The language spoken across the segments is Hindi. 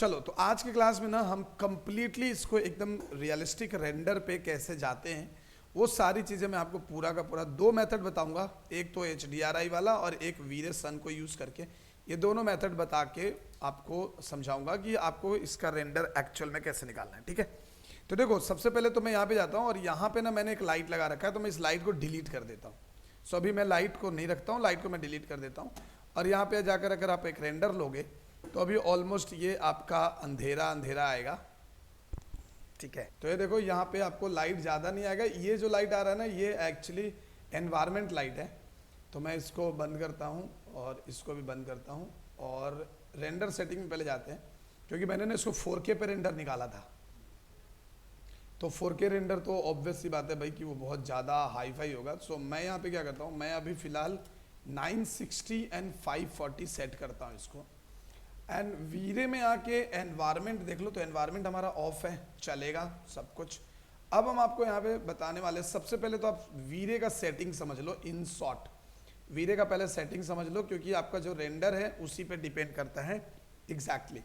चलो तो आज की क्लास में ना हम कंप्लीटली इसको एकदम रियलिस्टिक रेंडर पे कैसे जाते हैं वो सारी चीज़ें मैं आपको पूरा का पूरा दो मेथड बताऊंगा। एक तो HDRI वाला और एक वीरे सन को यूज़ करके, ये दोनों मेथड बता के आपको समझाऊंगा कि आपको इसका रेंडर एक्चुअल में कैसे निकालना है। ठीक है, तो देखो सबसे पहले तो मैं यहाँ पे जाता हूँ और यहाँ पे ना मैंने एक लाइट लगा रखा है, तो मैं इस लाइट को डिलीट कर देता हूँ। सो अभी मैं लाइट को नहीं रखता हूँ, लाइट को मैं डिलीट कर देता हूँ। और यहाँ पे जाकर अगर आप एक रेंडर लोगे तो अभी ऑलमोस्ट ये आपका अंधेरा अंधेरा आएगा। ठीक है, तो ये देखो यहाँ पे आपको लाइट ज़्यादा नहीं आएगा। ये जो लाइट आ रहा है ना, ये एक्चुअली एनवायरनमेंट लाइट है। तो मैं इसको बंद करता हूँ और इसको भी बंद करता हूँ और रेंडर सेटिंग में पहले जाते हैं, क्योंकि मैंने ना इसको 4K पे रेंडर निकाला था। तो 4K रेंडर तो ऑब्वियस सी बात है भाई कि वो बहुत ज़्यादा हाई फाई होगा। सो मैं यहाँ पे क्या करता हूँ, मैं अभी फ़िलहाल 960 एंड 540 सेट करता हूँ इसको। एंड वीरे में आके एनवायरनमेंट देख लो, तो एनवायरनमेंट हमारा ऑफ है, चलेगा सब कुछ। अब हम आपको यहाँ पे बताने वाले, सबसे पहले तो आप वीरे का सेटिंग समझ लो। इन शॉर्ट वीरे का पहले सेटिंग समझ लो, क्योंकि आपका जो रेंडर है उसी पे डिपेंड करता है एग्जैक्टली।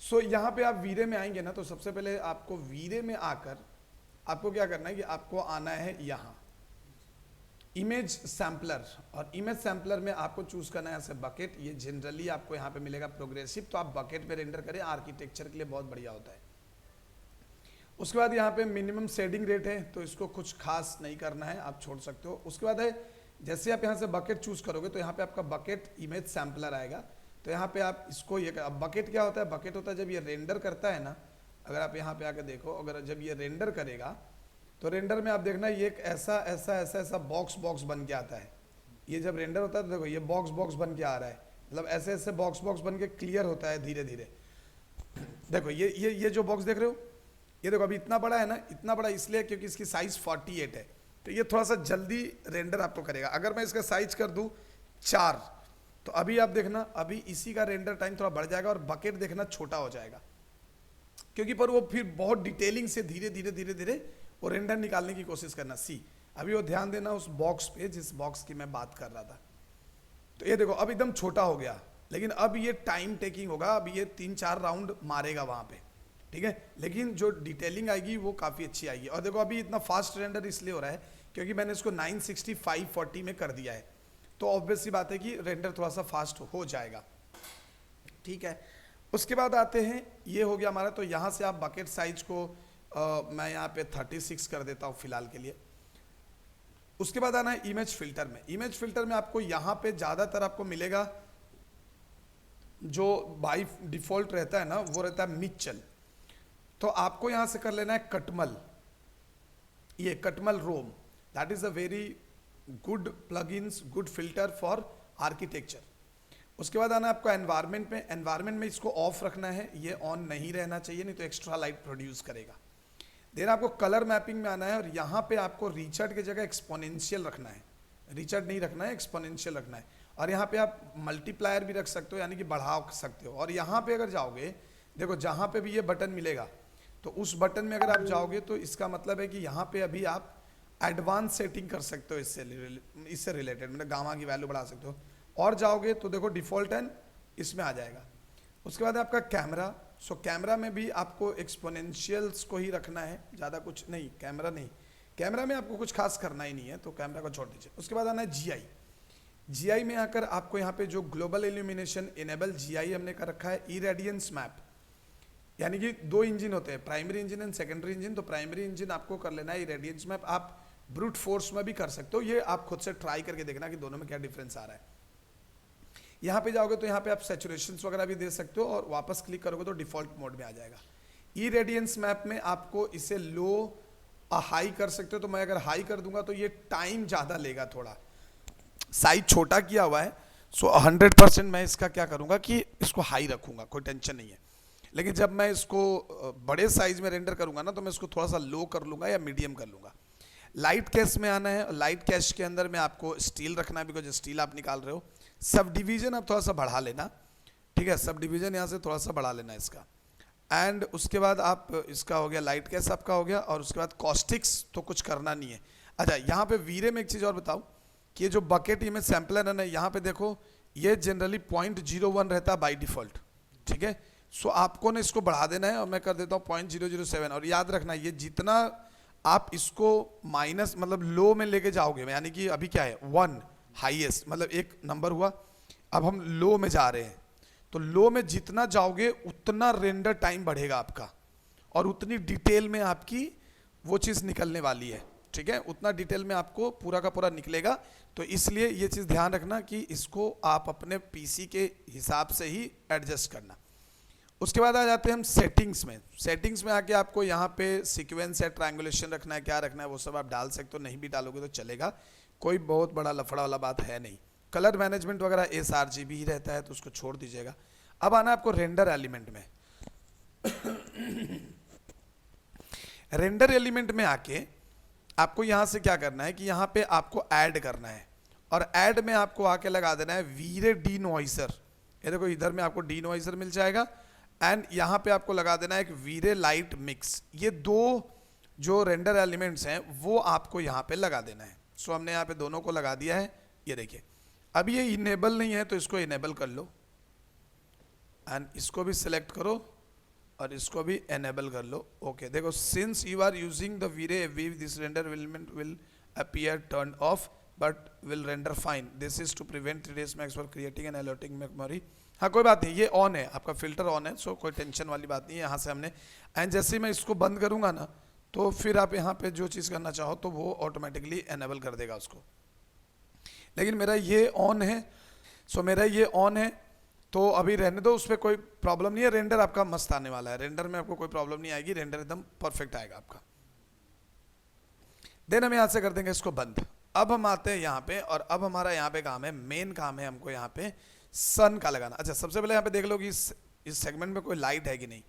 सो यहाँ पे आप वीरे में आएंगे ना, तो सबसे पहले आपको वीरे में आकर आपको क्या करना है कि आपको आना है यहाँ इमेज सैम्पलर, और इमेज सैम्पलर में आपको चूज करना है ऐसे बकेट। ये जनरली आपको यहाँ पे मिलेगा प्रोग्रेसिव, तो आप बकेट में रेंडर करें, आर्किटेक्चर के लिए बहुत बढ़िया होता है। उसके बाद यहाँ पे मिनिमम शेडिंग रेट है, तो इसको कुछ खास नहीं करना है, आप छोड़ सकते हो। उसके बाद है जैसे आप यहाँ से बकेट चूज करोगे तो यहाँ पे आपका बकेट इमेज सैम्पलर आएगा। तो यहाँ पे आप इसको ये, अब बकेट क्या होता है, बकेट होता है जब ये रेंडर करता है ना, अगर आप यहाँ पे आके देखो, अगर जब ये रेंडर करेगा तो रेंडर में आप देखना ये एक ऐसा ऐसा ऐसा ऐसा बॉक्स बॉक्स बन के आता है। ये जब रेंडर होता है तो देखो ये बॉक्स बॉक्स बन के आ रहा है, मतलब ऐसे ऐसे बॉक्स बॉक्स बन के क्लियर होता है धीरे धीरे। देखो ये जो बॉक्स देख रहे हो, ये देखो अभी इतना बड़ा है ना, इतना बड़ा इसलिए क्योंकि इसकी साइज 48 है, तो ये थोड़ा सा जल्दी रेंडर आपको करेगा। अगर मैं इसका साइज कर दूं 4, तो अभी आप देखना अभी इसी का रेंडर टाइम थोड़ा बढ़ जाएगा और बकेट देखना छोटा हो जाएगा, क्योंकि पर वो फिर बहुत डिटेलिंग से धीरे धीरे धीरे धीरे वो रेंडर निकालने की कोशिश करना। सी अभी वो ध्यान देना उस बॉक्स पे जिस बॉक्स की मैं बात कर रहा था। तो ये देखो अब एकदम छोटा हो गया, लेकिन अब ये टाइम टेकिंग होगा, अब ये 3-4 राउंड मारेगा वहां पे। ठीक है, लेकिन जो डिटेलिंग आएगी वो काफ़ी अच्छी आएगी। और देखो अभी इतना फास्ट रेंडर इसलिए हो रहा है क्योंकि मैंने इसको 960 540 में कर दिया है, तो ऑब्वियस सी बात है कि रेंडर थोड़ा सा फास्ट हो जाएगा। ठीक है, उसके बाद आते हैं, ये हो गया हमारा। तो यहाँ से आप बकेट साइज को मैं यहाँ पे 36 कर देता हूँ फिलहाल के लिए। उसके बाद आना है इमेज फिल्टर में। इमेज फिल्टर में आपको यहाँ पे ज़्यादातर आपको मिलेगा जो बाई डिफॉल्ट रहता है ना, वो रहता है मिचल। तो आपको यहाँ से कर लेना है कटमल, ये कटमल रोम। That is a very good plugins, good filter for architecture. उसके बाद आना आपको एनवायरनमेंट में। एनवायरनमेंट में इसको ऑफ रखना है, ये ऑन नहीं रहना चाहिए, नहीं तो एक्स्ट्रा लाइट प्रोड्यूस करेगा। देन आपको कलर मैपिंग में आना है और यहाँ पे आपको रिचर्ड की जगह एक्सपोनेंशियल रखना है। रिचर्ड नहीं रखना है, एक्सपोनेंशियल रखना है। और यहाँ पे आप मल्टीप्लायर भी रख सकते हो, यानी कि बढ़ा सकते हो। और यहाँ पे अगर जाओगे, देखो जहाँ पे भी ये बटन मिलेगा, तो उस बटन में अगर आप जाओगे तो इसका मतलब है कि यहाँ पे अभी आप एडवांस सेटिंग कर सकते हो इससे रिलेटेड, मतलब गामा की वैल्यू बढ़ा सकते हो। और जाओगे तो देखो डिफॉल्ट एंड इसमें आ जाएगा। उसके बाद आपका कैमरा। सो कैमरा में भी आपको एक्सपोनेंशियल्स को ही रखना है, ज़्यादा कुछ नहीं। कैमरा नहीं, कैमरा में आपको कुछ खास करना ही नहीं है, तो कैमरा को छोड़ दीजिए। उसके बाद आना है जीआई। जीआई में आकर आपको यहाँ पे जो ग्लोबल इल्यूमिनेशन इनेबल जीआई हमने कर रखा है, इरेडियंस मैप, यानी कि 2 इंजन होते हैं, primary engine and secondary engine. तो प्राइमरी इंजन आपको कर लेना है इरेडियंस मैप। आप ब्रूट फोर्स में भी कर सकते हो, ये आप खुद से ट्राई करके देखना कि दोनों में क्या डिफरेंस आ रहा है। यहाँ पे जाओगे तो यहाँ पे आप सैचुरेशन वगैरह भी दे सकते हो, और वापस क्लिक करोगे तो डिफॉल्ट मोड में आ जाएगा। ई रेडियंस मैप में आपको इसे लो हाई कर सकते हो, तो मैं अगर हाई कर दूंगा तो ये टाइम ज़्यादा लेगा, थोड़ा साइज छोटा किया हुआ है। सो 100% मैं इसका क्या करूँगा कि इसको हाई रखूँगा, कोई टेंशन नहीं है। लेकिन जब मैं इसको बड़े साइज में रेंडर करूँगा ना, तो मैं इसको थोड़ा सा लो कर लूँगा या मीडियम कर लूँगा। लाइट कैश में आना है। लाइट कैश के अंदर में आपको स्टील रखना है, बिकॉज स्टील आप निकाल रहे हो। सब डिवीजन आप थोड़ा सा बढ़ा लेना, ठीक है, सब डिवीजन यहाँ से थोड़ा सा बढ़ा लेना इसका। एंड उसके बाद आप इसका हो गया लाइट कैश आपका हो गया। और उसके बाद कॉस्टिक्स तो कुछ करना नहीं है। अच्छा, यहाँ पे वीरे में एक चीज़ और बताऊँ कि ये जो बकेट इमेज सैम्पलर है ना, यहाँ पे देखो ये जनरली 0.01 रहता है बाई डिफॉल्ट। ठीक है, सो आपको ना इसको बढ़ा देना है और मैं कर देता हूँ 0.007। और याद रखना ये जितना आप इसको माइनस मतलब लो में लेके जाओगे, यानी कि अभी क्या है 1 हाईएस्ट मतलब एक नंबर हुआ, अब हम लो में जा रहे हैं, तो लो में जितना जाओगे उतना रेंडर टाइम बढ़ेगा आपका और उतनी डिटेल में आपकी वो चीज़ निकलने वाली है, ठीक है, उतना डिटेल में आपको पूरा का पूरा निकलेगा। तो इसलिए ये चीज़ ध्यान रखना कि इसको आप अपने पीसी के हिसाब से ही एडजस्ट करना। उसके बाद आ जाते हैं हम सेटिंग्स में। सेटिंग्स में आके आपको यहाँ पे सीक्वेंस है, ट्रायंगुलेशन रखना है, क्या रखना है वो सब आप डाल सकते हो, नहीं भी डालोगे तो चलेगा, कोई बहुत बड़ा लफड़ा वाला बात है नहीं। कलर मैनेजमेंट वगैरह sRGB ही रहता है तो उसको छोड़ दीजिएगा। अब आना आपको रेंडर एलिमेंट में। रेंडर एलिमेंट में आके आपको यहां से क्या करना है कि यहां पे आपको ऐड करना है और ऐड में आपको आके लगा देना है वीरे डी नॉइजर। ये देखो इधर में आपको डी नॉइजर मिल जाएगा एंड यहां पे आपको लगा देना है एक वीरे लाइट मिक्स। ये दो जो रेंडर एलिमेंट्स हैं वो आपको यहां पे लगा देना है। सो हमने यहां पे दोनों को लगा दिया है। ये देखिए अब ये इनेबल नहीं है तो इसको इनेबल कर लो एंड इसको भी सिलेक्ट करो और इसको भी एनेबल कर लो। ओके देखो since you are using the V-Ray वीव this render element will appear turn off but will render fine, this is to prevent 3ds Max for creating and allotting memory. हाँ कोई बात नहीं, ये ऑन है, आपका फिल्टर ऑन है, सो कोई टेंशन वाली बात नहीं है। यहाँ से हमने एंड जैसे ही मैं इसको बंद करूँगा ना तो फिर आप यहाँ पे जो चीज़ करना चाहो तो वो ऑटोमेटिकली एनेबल कर देगा उसको। लेकिन मेरा ये ऑन है, सो मेरा ये ऑन है तो अभी रहने दो, उस पर कोई प्रॉब्लम नहीं है। रेंडर आपका मस्त आने वाला है, रेंडर में आपको कोई प्रॉब्लम नहीं आएगी, रेंडर एकदम परफेक्ट आएगा आपका। देन हम यहाँ से कर देंगे इसको बंद। अब हम आते हैं यहाँ पे और अब हमारा यहाँ पे काम है, मेन काम है हमको यहाँ पे सन का लगाना। अच्छा सबसे पहले यहाँ पे देख लो कि इस सेगमेंट में कोई लाइट है कि नहीं,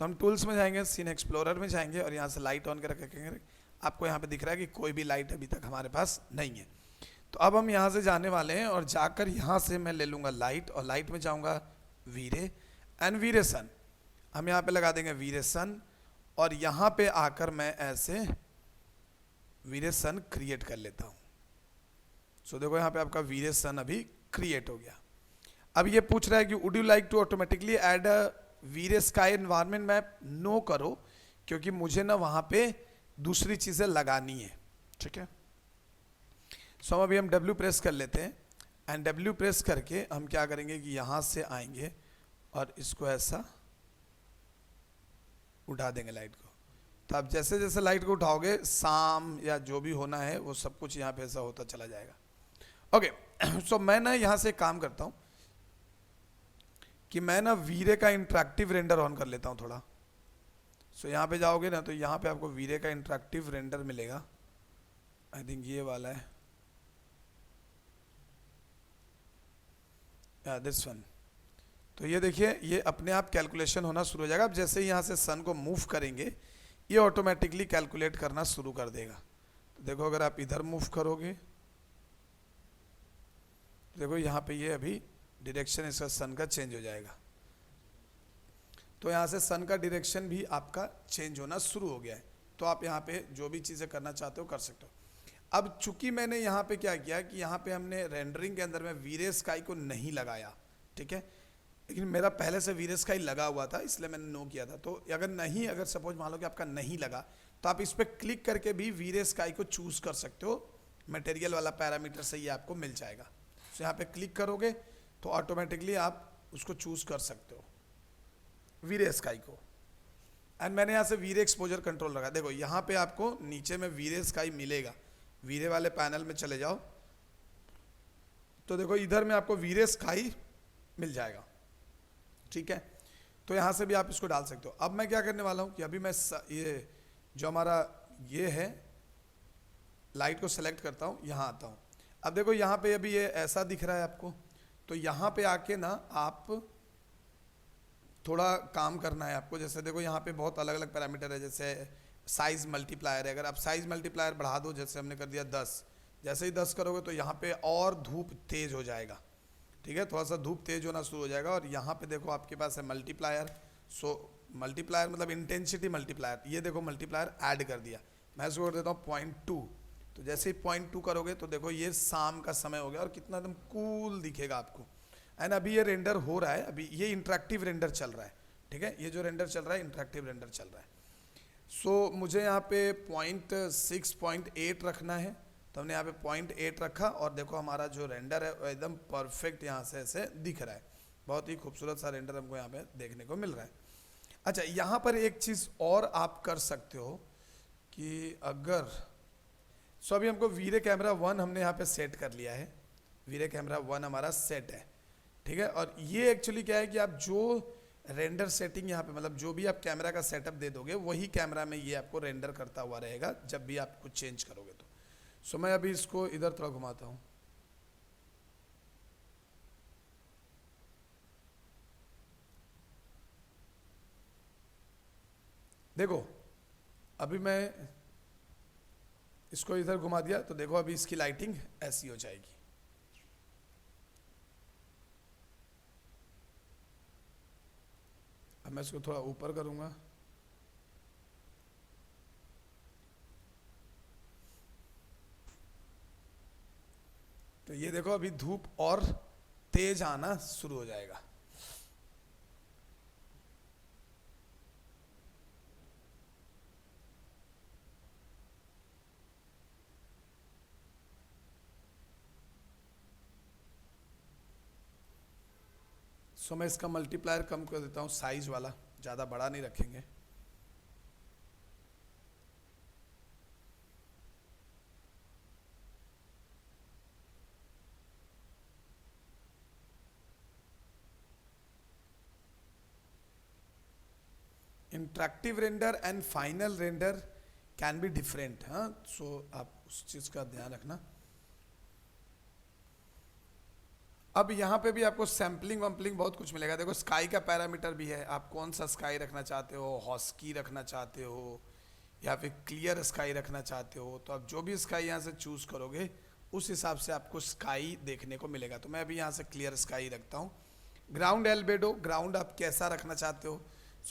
तो हम टूल्स में जाएंगे, सीन एक्सप्लोरर में जाएंगे और यहाँ से लाइट ऑन कर रखेंगे। आपको यहाँ पे दिख रहा है कि कोई भी लाइट अभी तक हमारे पास नहीं है। तो अब हम यहाँ से जाने वाले हैं और जाकर यहाँ से मैं ले लूँगा लाइट और लाइट में जाऊँगा वीरे एंड वीरे सन। हम यहाँ पे लगा देंगे वीरे सन और यहाँ पे आकर मैं ऐसे वीरे सन क्रिएट कर लेता हूँ। सो देखो यहाँ पे आपका वीरे सन अभी क्रिएट हो गया। अब ये पूछ रहा है कि would you like to automatically add a V-Ray sky environment map. No करो क्योंकि मुझे ना वहाँ पे दूसरी चीज़ें लगानी है, ठीक है। सो अभी हम W प्रेस कर लेते हैं एंड W प्रेस करके हम क्या करेंगे कि यहाँ से आएंगे और इसको ऐसा उठा देंगे लाइट को। तो आप जैसे जैसे लाइट को उठाओगे शाम या जो भी होना है वो सब कुछ यहाँ पे ऐसा होता चला जाएगा। ओके सो मैं ना यहाँ से काम करता हूँ कि मैं ना वीरे का इंटरेक्टिव रेंडर ऑन कर लेता हूँ थोड़ा। सो यहाँ पे जाओगे ना तो यहाँ पे आपको वीरे का इंटरेक्टिव रेंडर मिलेगा, आई थिंक ये वाला है, दिस वन। तो ये देखिए ये अपने आप कैलकुलेशन होना शुरू हो जाएगा। अब जैसे ही यहाँ से सन को मूव करेंगे ये ऑटोमेटिकली कैलकुलेट करना शुरू कर देगा। तो देखो अगर आप इधर मूव करोगे तो देखो यहाँ पे ये अभी डायरेक्शन इसका सन का चेंज हो जाएगा। तो यहाँ से सन का डायरेक्शन भी आपका चेंज होना शुरू हो गया है। तो आप यहाँ पे जो भी चीज़ें करना चाहते हो कर सकते हो। अब चूंकि मैंने यहाँ पे क्या किया कि यहाँ पे हमने रेंडरिंग के अंदर में वीरे स्काई को नहीं लगाया, ठीक है, लेकिन मेरा पहले से वीरे स्काई लगा हुआ था इसलिए मैंने नो किया था। तो अगर सपोज मान लो कि आपका नहीं लगा तो आप इस पर क्लिक करके भी वीरे स्काई को चूज कर सकते हो, मटेरियल वाला पैरामीटर से ये आपको मिल जाएगा। तो यहाँ पे क्लिक करोगे तो ऑटोमेटिकली आप उसको चूज कर सकते हो वीरे स्काई को। एंड मैंने यहाँ से वीरे एक्सपोजर कंट्रोल रखा। देखो यहाँ पे आपको नीचे में वीरे स्काई मिलेगा, वीरे वाले पैनल में चले जाओ तो देखो इधर में आपको वीरे स्काई मिल जाएगा, ठीक है। तो यहाँ से भी आप इसको डाल सकते हो। अब मैं क्या करने वाला हूँ कि अभी मैं ये जो हमारा ये है लाइट को सेलेक्ट करता हूँ, यहाँ आता हूँ। अब देखो यहाँ पे अभी ये ऐसा दिख रहा है आपको, तो यहाँ पे आके ना आप थोड़ा काम करना है आपको। जैसे देखो यहाँ पे बहुत अलग अलग पैरामीटर है, जैसे साइज मल्टीप्लायर है। अगर आप साइज मल्टीप्लायर बढ़ा दो, जैसे हमने कर दिया 10, जैसे ही 10 करोगे तो यहाँ पे और धूप तेज हो जाएगा, ठीक है, थोड़ा सा धूप तेज होना शुरू हो जाएगा। और यहाँ पे देखो आपके पास है मल्टीप्लायर। सो मल्टीप्लायर मतलब इंटेंसिटी मल्टीप्लायर। ये देखो मल्टीप्लायर ऐड कर दिया, मैं इसको कर देता हूँ 0.2। तो जैसे ही 0.2 करोगे तो देखो ये शाम का समय हो गया और कितना एकदम कूल दिखेगा आपको। एंड अभी ये रेंडर हो रहा है, अभी ये इंटरेक्टिव रेंडर चल रहा है। ठीक है, ये जो रेंडर चल रहा है इंटरेक्टिव रेंडर चल रहा है। सो मुझे यहाँ पे 0.6.8 रखना है, तो हमने यहाँ पे 0.8 रखा और देखो हमारा जो रेंडर है वो एकदम परफेक्ट यहाँ से ऐसे दिख रहा है। बहुत ही खूबसूरत सा रेंडर हमको यहाँ पे देखने को मिल रहा है। अच्छा, यहाँ पर एक चीज़ और आप कर सकते हो कि अगर अभी हमको वीरे कैमरा 1 हमने यहाँ पे सेट कर लिया है, वीरे कैमरा 1 हमारा सेट है, ठीक है। और ये एक्चुअली क्या है कि आप जो रेंडर सेटिंग यहाँ पे मतलब जो भी आप कैमरा का सेटअप दे दोगे वही कैमरा में ये आपको रेंडर करता हुआ रहेगा जब भी आप कुछ चेंज करोगे तो। मैं अभी इसको इधर थोड़ा घुमाता हूँ। देखो अभी मैं इसको इधर घुमा दिया तो देखो अभी इसकी लाइटिंग ऐसी हो जाएगी। अब मैं इसको थोड़ा ऊपर करूंगा, तो ये देखो अभी धूप और तेज आना शुरू हो जाएगा। मैं इसका मल्टीप्लायर कम कर देता हूँ, साइज वाला, ज़्यादा बड़ा नहीं रखेंगे। Interactive render and final render can be different, हाँ। आप उस चीज़ का ध्यान रखना। अब यहाँ पे भी आपको सैम्पलिंग वैम्पलिंग बहुत कुछ मिलेगा। देखो स्काई का पैरामीटर भी है, आप कौन सा स्काई रखना चाहते हो, हॉस्की रखना चाहते हो या फिर क्लियर स्काई रखना चाहते हो। तो आप जो भी स्काई यहाँ से चूज़ करोगे उस हिसाब से आपको स्काई देखने को मिलेगा। तो मैं अभी यहाँ से क्लियर स्काई रखता हूँ। ग्राउंड एल्बेडो, ग्राउंड आप कैसा रखना चाहते हो।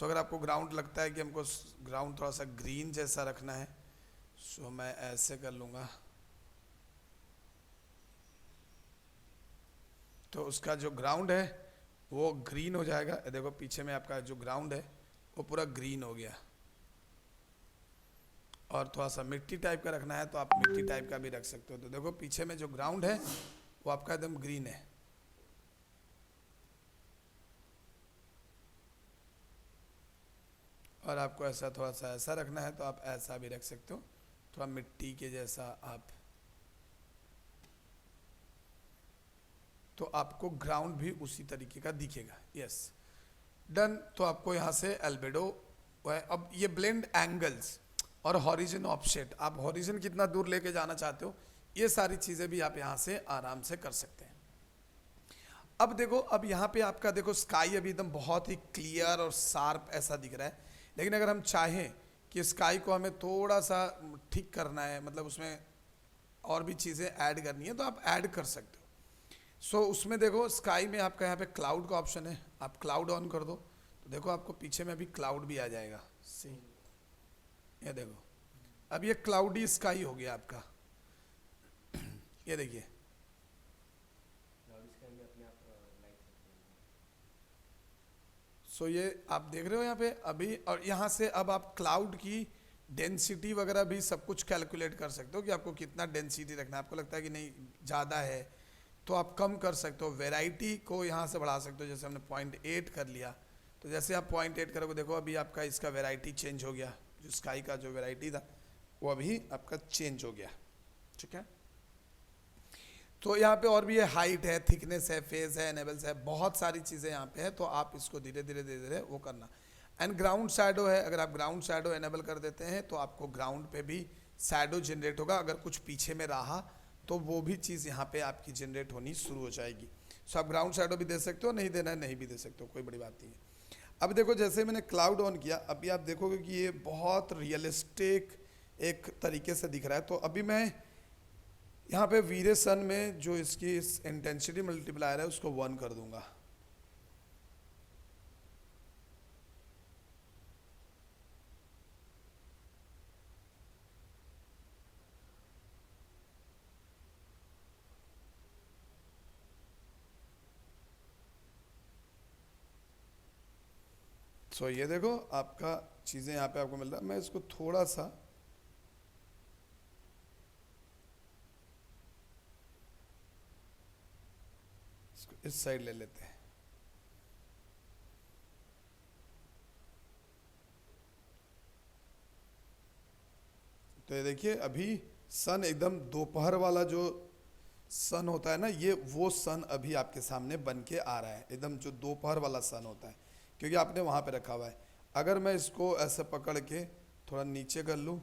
अगर आपको ग्राउंड लगता है कि हमको ग्राउंड थोड़ा सा ग्रीन जैसा रखना है, मैं ऐसे कर लूँगा, तो उसका जो ग्राउंड है वो ग्रीन हो जाएगा। देखो पीछे में आपका जो ग्राउंड है वो पूरा ग्रीन हो गया। और थोड़ा सा मिट्टी टाइप का रखना है तो आप मिट्टी टाइप का भी रख सकते हो। तो देखो पीछे में जो ग्राउंड है वो आपका एकदम ग्रीन है। और आपको ऐसा थोड़ा सा ऐसा रखना है तो आप ऐसा भी रख सकते हो, थोड़ा मिट्टी के जैसा आप, तो आपको ग्राउंड भी उसी तरीके का दिखेगा। Yes, done. तो आपको यहाँ से एल्बेडो है। अब ये ब्लेंड एंगल्स और हॉरिजन ऑफसेट, आप हॉरिजन कितना दूर लेके जाना चाहते हो, ये सारी चीज़ें भी आप यहाँ से आराम से कर सकते हैं। अब देखो, अब यहाँ पे आपका देखो स्काई अभी एकदम बहुत ही क्लियर और शार्प ऐसा दिख रहा है, लेकिन अगर हम चाहें कि स्काई को हमें थोड़ा सा ठीक करना है, मतलब उसमें और भी चीज़ें ऐड करनी है, तो आप ऐड कर सकते हो। उसमें देखो स्काई में आपका यहाँ पे क्लाउड का ऑप्शन है, आप क्लाउड ऑन कर दो तो देखो आपको पीछे में भी क्लाउड भी आ जाएगा। सी, ये देखो अब ये क्लाउडी स्काई हो गया आपका। ये देखिए, ये आप देख रहे हो यहाँ पे अभी। और यहाँ से अब आप क्लाउड की डेंसिटी वगैरह भी सब कुछ कैलकुलेट कर सकते हो कि आपको कितना डेंसिटी रखना है। आपको लगता है कि नहीं ज़्यादा है तो आप कम कर सकते हो। वैरायटी को यहाँ से बढ़ा सकते हो, जैसे हमने 0.8 कर लिया, तो जैसे आप 0.8 करोगे देखो अभी आपका इसका वैरायटी चेंज हो गया। जो स्काई का जो वैरायटी था वो अभी आपका चेंज हो गया, ठीक है। तो यहाँ पे और भी है, हाइट है, थिकनेस है, फेज है, एनेबल्स है, बहुत सारी चीज़ें यहाँ पे है। तो आप इसको धीरे धीरे धीरे धीरे वो करना। एंड ग्राउंड शैडो है, अगर आप ग्राउंड शैडो एनेबल कर देते हैं तो आपको ग्राउंड पे भी शैडो जनरेट होगा। अगर कुछ पीछे में रहा तो वो भी चीज़ यहाँ पे आपकी जनरेट होनी शुरू हो जाएगी। आप ग्राउंड शैडो भी दे सकते हो, नहीं देना है नहीं भी दे सकते हो, कोई बड़ी बात नहीं है। अब देखो जैसे मैंने क्लाउड ऑन किया, अभी आप देखोगे कि ये बहुत रियलिस्टिक एक तरीके से दिख रहा है। तो अभी मैं यहाँ पे वीरे सन में जो इसकी इंटेंसिटी मल्टीप्लायर है उसको 1 कर दूंगा। सो ये देखो आपका चीज़ें यहाँ पे आपको मिल रहा है। मैं इसको थोड़ा सा इसको इस साइड ले लेते हैं। तो ये देखिए अभी सन एकदम दोपहर वाला जो सन होता है ना, ये वो सन अभी आपके सामने बन के आ रहा है, एकदम जो दोपहर वाला सन होता है, क्योंकि आपने वहाँ पे रखा हुआ है। अगर मैं इसको ऐसे पकड़ के थोड़ा नीचे कर लूँ,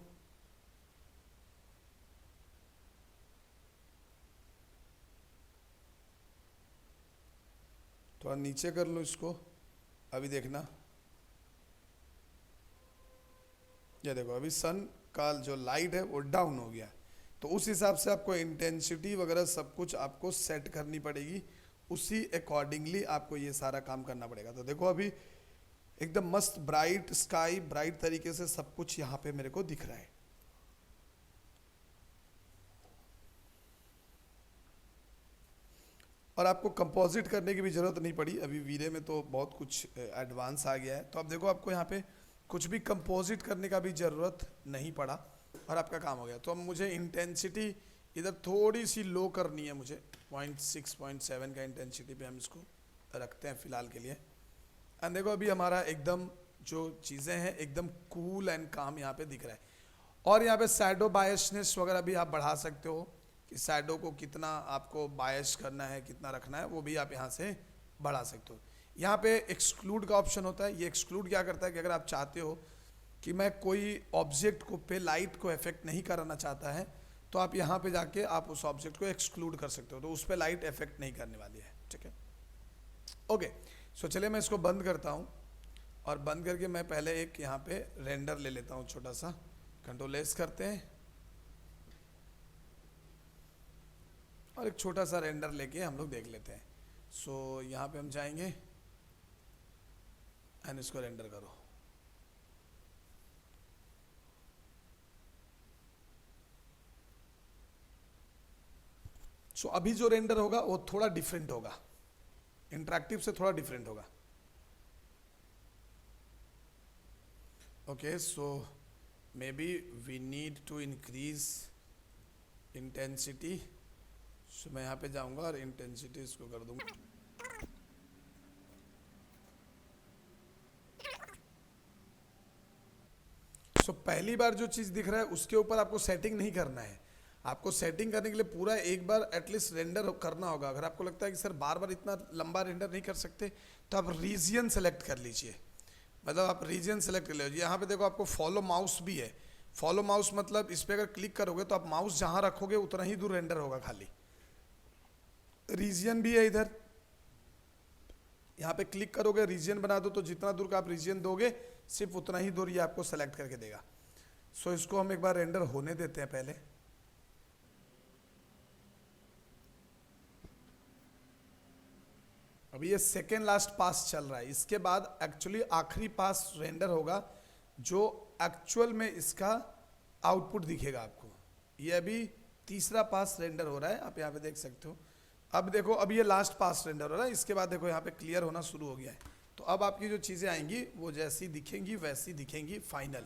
थोड़ा नीचे कर लूँ इसको, अभी देखना ये देखो अभी सन का जो लाइट है वो डाउन हो गया। तो उस हिसाब से आपको इंटेंसिटी वगैरह सब कुछ आपको सेट करनी पड़ेगी, उसी अकॉर्डिंगली आपको ये सारा काम करना पड़ेगा। तो देखो अभी एकदम मस्त ब्राइट स्काई, ब्राइट तरीके से सब कुछ यहाँ पे मेरे को दिख रहा है। और आपको कंपोजिट करने की भी ज़रूरत नहीं पड़ी, अभी वीरे में तो बहुत कुछ एडवांस आ गया है। तो अब देखो आपको यहाँ पे कुछ भी कंपोजिट करने का भी ज़रूरत नहीं पड़ा और आपका काम हो गया। तो अब मुझे इंटेंसिटी इधर थोड़ी सी लो करनी है, मुझे 0.6 0.7 का इंटेंसिटी पे हम इसको रखते हैं फ़िलहाल के लिए। एंड देखो अभी हमारा एकदम जो चीज़ें हैं एकदम कूल एंड काम यहाँ पे दिख रहा है। और यहाँ पे शैडो बायसनेस वगैरह भी आप बढ़ा सकते हो कि शैडो को कितना आपको बायस करना है, कितना रखना है, वो भी आप यहाँ से बढ़ा सकते हो। यहाँ पे एक्सक्लूड का ऑप्शन होता है। ये एक्सक्लूड क्या करता है कि अगर आप चाहते हो कि मैं कोई ऑब्जेक्ट को पे लाइट को इफेक्ट नहीं कराना चाहता है, तो आप यहाँ पे जाके आप उस ऑब्जेक्ट को एक्सक्लूड कर सकते हो, तो उस पर लाइट इफेक्ट नहीं करने वाली है। ठीक है, ओके। सो चलिए मैं इसको बंद करता हूँ, और बंद करके मैं पहले एक यहाँ पे रेंडर ले लेता हूँ छोटा सा। कंट्रोल एस करते हैं और एक छोटा सा रेंडर लेके हम लोग देख लेते हैं। सो यहाँ पे हम जाएंगे एंड इसको रेंडर करो। सो अभी जो रेंडर होगा वो थोड़ा डिफरेंट होगा, इंटरेक्टिव से थोड़ा डिफरेंट होगा। Okay, so maybe we need to increase intensity. So मैं यहाँ पे जाऊँगा और इंटेंसिटी इसको कर दूँगा। सो पहली बार जो चीज़ दिख रहा है उसके ऊपर आपको सेटिंग नहीं करना है। आपको सेटिंग करने के लिए पूरा एक बार एटलीस्ट रेंडर करना होगा। अगर आपको लगता है कि सर बार बार इतना लंबा रेंडर नहीं कर सकते, तो आप रीजन सेलेक्ट कर लीजिए। मतलब आप रीजन सेलेक्ट कर लीजिए। यहाँ पे देखो आपको फॉलो माउस भी है। फॉलो माउस मतलब इस पर अगर क्लिक करोगे तो आप माउस जहाँ रखोगे उतना ही दूर रेंडर होगा खाली। रीजन भी है इधर, यहाँ पे क्लिक करोगे रीजन बना दो, तो जितना दूर का आप रीजन दोगे सिर्फ उतना ही दूर ये आपको सेलेक्ट करके देगा। सो इसको हम एक बार रेंडर होने देते हैं पहले। अभी ये सेकेंड लास्ट पास चल रहा है, इसके बाद एक्चुअली आखिरी पास रेंडर होगा जो एक्चुअल में इसका आउटपुट दिखेगा आपको। ये अभी तीसरा पास रेंडर हो रहा है, आप यहाँ पे देख सकते हो। अब देखो अभी ये लास्ट पास रेंडर हो रहा है, इसके बाद देखो यहाँ पे क्लियर होना शुरू हो गया है। तो अब आपकी जो चीज़ें आएंगी वो जैसी दिखेंगी वैसी दिखेंगी फाइनल।